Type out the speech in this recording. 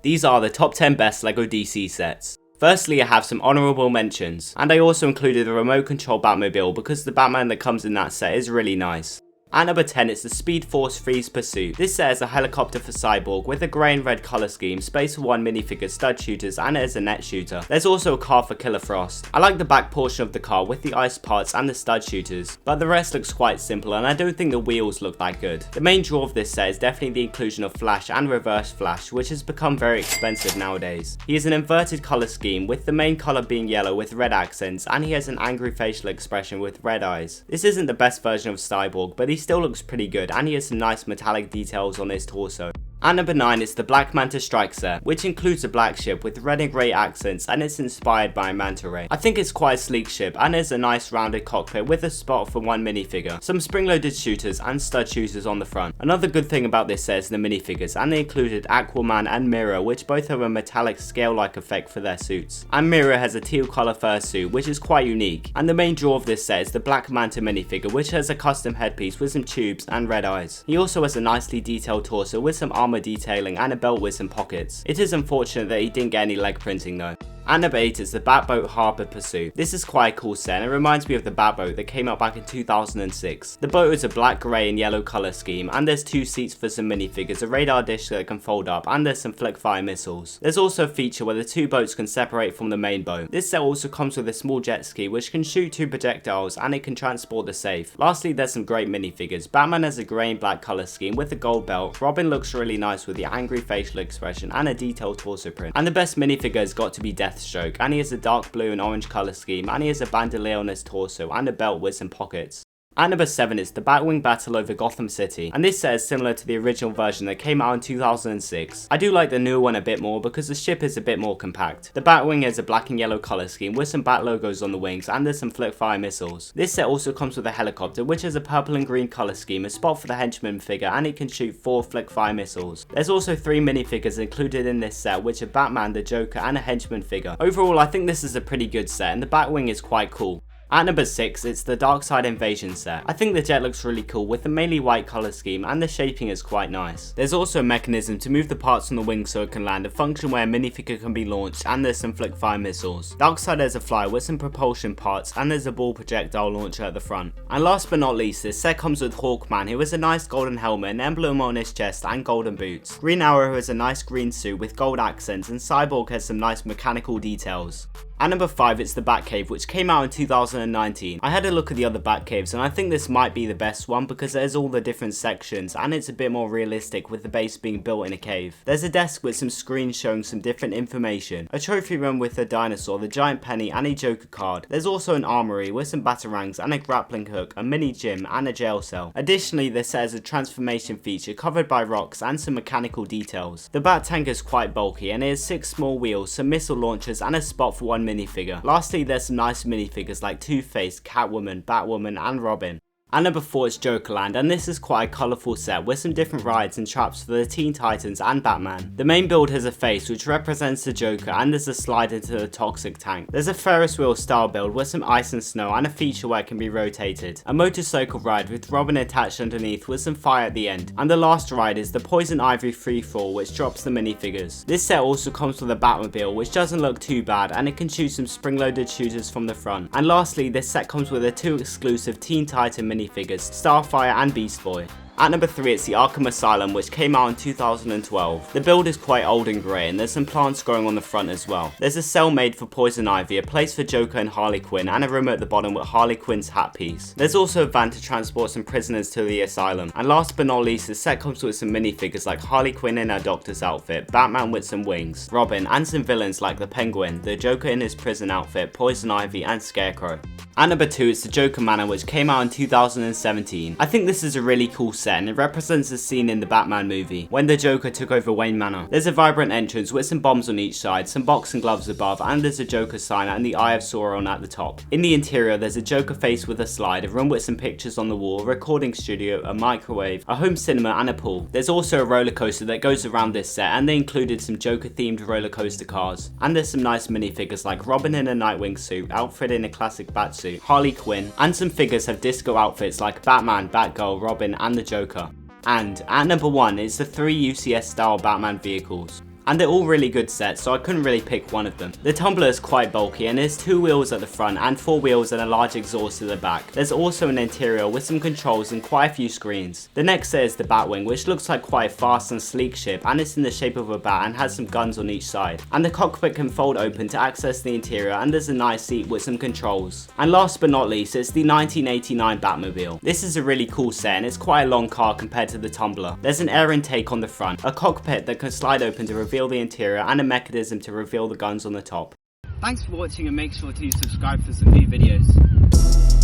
These are the top 10 best LEGO DC sets. Firstly, I have some honourable mentions, and I also included a remote control Batmobile because the Batman that comes in that set is really nice. At number 10 is the Speed Force Freeze Pursuit. This set is a helicopter for Cyborg with a grey and red colour scheme, space for 1 minifigure, stud shooters, and it is a net shooter. There's also a car for Killer Frost. I like the back portion of the car with the ice parts and the stud shooters, but the rest looks quite simple and I don't think the wheels look that good. The main draw of this set is definitely the inclusion of Flash and Reverse Flash, which has become very expensive nowadays. He is an inverted colour scheme with the main colour being yellow with red accents, and he has an angry facial expression with red eyes. This isn't the best version of Cyborg, but he still looks pretty good and he has some nice metallic details on his torso. At number 9 is the Black Manta Strike set, which includes a black ship with red and grey accents and it's inspired by a manta ray. I think it's quite a sleek ship and is a nice rounded cockpit with a spot for 1 minifigure, some spring-loaded shooters and stud shooters on the front. Another good thing about this set is the minifigures, and they included Aquaman and Mirror, which both have a metallic scale-like effect for their suits. And Mirror has a teal colour fursuit, which is quite unique. And the main draw of this set is the Black Manta minifigure, which has a custom headpiece with some tubes and red eyes. He also has a nicely detailed torso with some armor detailing and a belt with some pockets. It is unfortunate that he didn't get any leg printing though. At number 8 is the Batboat Harbour Pursuit. This is quite a cool set and it reminds me of the Batboat that came out back in 2006. The boat is a black, grey and yellow colour scheme, and there's 2 seats for some minifigures, a radar dish that can fold up, and there's some flick fire missiles. There's also a feature where the 2 boats can separate from the main boat. This set also comes with a small jet ski which can shoot 2 projectiles and it can transport the safe. Lastly, there's some great minifigures. Batman has a grey and black colour scheme with a gold belt. Robin looks really nice with the angry facial expression and a detailed torso print. And the best minifigure has got to be Deathstroke, and he has a dark blue and orange colour scheme, and he has a bandolier on his torso and a belt with some pockets. At number 7 is the Batwing Battle over Gotham City, and this set is similar to the original version that came out in 2006. I do like the newer one a bit more because the ship is a bit more compact. The Batwing has a black and yellow colour scheme with some bat logos on the wings, and there's some flick fire missiles. This set also comes with a helicopter which has a purple and green colour scheme, a spot for the henchman figure, and it can shoot 4 flick fire missiles. There's also 3 minifigures included in this set, which are Batman, the Joker and a henchman figure. Overall, I think this is a pretty good set and the Batwing is quite cool. At number 6, it's the Darkseid Invasion set. I think the jet looks really cool with a mainly white colour scheme and the shaping is quite nice. There's also a mechanism to move the parts on the wing so it can land, a function where a minifigure can be launched, and there's some flick fire missiles. Darkseid has a flyer with some propulsion parts and there's a ball projectile launcher at the front. And last but not least, this set comes with Hawkman, who has a nice golden helmet, an emblem on his chest and golden boots. Green Arrow has a nice green suit with gold accents, and Cyborg has some nice mechanical details. At number 5, it's the Batcave, which came out in 2019. I had a look at the other Batcaves and I think this might be the best one because there's all the different sections and it's a bit more realistic with the base being built in a cave. There's a desk with some screens showing some different information, a trophy room with a dinosaur, the giant penny and a Joker card. There's also an armory with some batarangs and a grappling hook, a mini gym and a jail cell. Additionally, this set has a transformation feature covered by rocks and some mechanical details. The Bat tank is quite bulky and it has 6 small wheels, some missile launchers and a spot for 1 minifigure. Lastly, there's some nice minifigures like Two-Face, Catwoman, Batwoman and Robin. At number 4 is Jokerland, and this is quite a colourful set with some different rides and traps for the Teen Titans and Batman. The main build has a face which represents the Joker, and there's a slide into the toxic tank. There's a Ferris wheel style build with some ice and snow and a feature where it can be rotated. A motorcycle ride with Robin attached underneath with some fire at the end. And the last ride is the Poison Ivy freefall, which drops the minifigures. This set also comes with a Batmobile, which doesn't look too bad and it can shoot some spring-loaded shooters from the front. And lastly, this set comes with the 2 exclusive Teen Titan minifigures, Starfire and Beast Boy. At number 3, it's the Arkham Asylum, which came out in 2012. The build is quite old and grey, and there's some plants growing on the front as well. There's a cell made for Poison Ivy, a place for Joker and Harley Quinn, and a room at the bottom with Harley Quinn's hat piece. There's also a van to transport some prisoners to the asylum. And last but not least, the set comes with some minifigures like Harley Quinn in her doctor's outfit, Batman with some wings, Robin, and some villains like the Penguin, the Joker in his prison outfit, Poison Ivy, and Scarecrow. At number 2, it's the Joker Manor, which came out in 2017. I think this is a really cool set and it represents a scene in the Batman movie when the Joker took over Wayne Manor. There's a vibrant entrance with some bombs on each side, some boxing gloves above, and there's a Joker sign and the Eye of Sauron at the top. In the interior, there's a Joker face with a slide, a room with some pictures on the wall, a recording studio, a microwave, a home cinema, and a pool. There's also a roller coaster that goes around this set, and they included some Joker themed roller coaster cars. And there's some nice minifigures like Robin in a Nightwing suit, Alfred in a classic bat suit, Harley Quinn, and some figures have disco outfits like Batman, Batgirl, Robin, and the Joker. And at number 1 is the 3 UCS style Batman vehicles. and they're all really good sets, so I couldn't really pick one of them. The tumbler is quite bulky and there's 2 wheels at the front and 4 wheels and a large exhaust at the back. There's also an interior with some controls and quite a few screens. The next set is the Batwing, which looks like quite a fast and sleek ship, and it's in the shape of a bat and has some guns on each side. And the cockpit can fold open to access the interior, and there's a nice seat with some controls. And last but not least, it's the 1989 Batmobile. This is a really cool set and it's quite a long car compared to the tumbler. There's an air intake on the front, a cockpit that can slide open to reveal the interior, and a mechanism to reveal the guns on the top. Thanks for watching and make sure to subscribe for some new videos.